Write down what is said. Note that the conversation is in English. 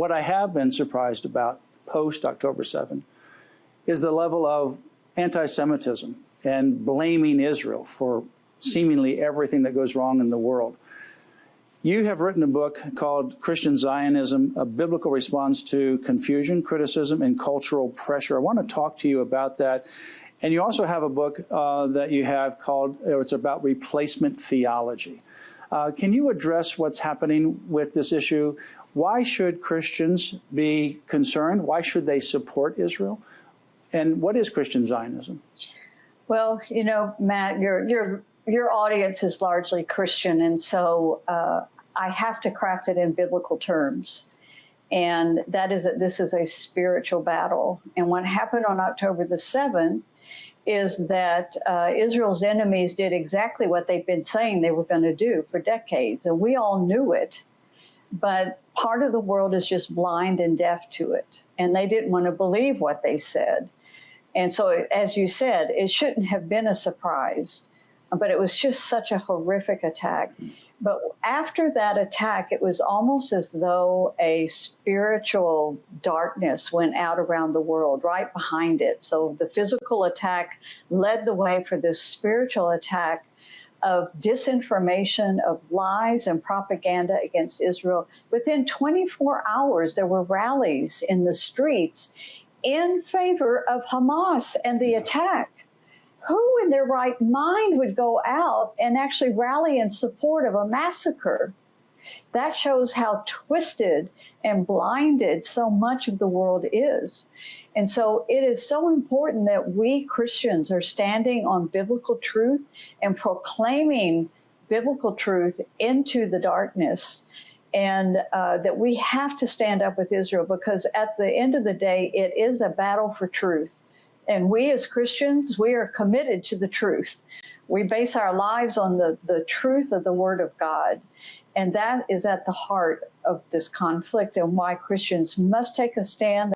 what I have been surprised about post-October 7 is the level of anti-Semitism and blaming Israel for seemingly everything that goes wrong in the world. You have written a book called Christian Zionism, a biblical response to confusion, criticism, and cultural pressure. I want to talk to you about that. And you also have a book that you have called, it's about replacement theology. Can you address what's happening with this issue? Why should Christians be concerned? Why should they support Israel? And what is Christian Zionism? Well, you know, Matt, your audience is largely Christian, and so I have to craft it in biblical terms. And that is that this is a spiritual battle. And what happened on October the 7th is that Israel's enemies did exactly what they've been saying they were going to do for decades. And we all knew it. But part of the world is just blind and deaf to it. And they didn't want to believe what they said. And so, as you said, it shouldn't have been a surprise. But it was just such a horrific attack. But after that attack, it was almost as though a spiritual darkness went out around the world right behind it. So the physical attack led the way for this spiritual attack of disinformation, of lies and propaganda against Israel. Within 24 hours, there were rallies in the streets in favor of Hamas and the attack. Who in their right mind would go out and actually rally in support of a massacre? That shows how twisted and blinded so much of the world is. And so it is so important that we Christians are standing on biblical truth and proclaiming biblical truth into the darkness. And that we have to stand up with Israel, because at the end of the day, it is a battle for truth. And we as Christians, we are committed to the truth. We base our lives on the truth of the Word of God. And that is at the heart of this conflict and why Christians must take a stand.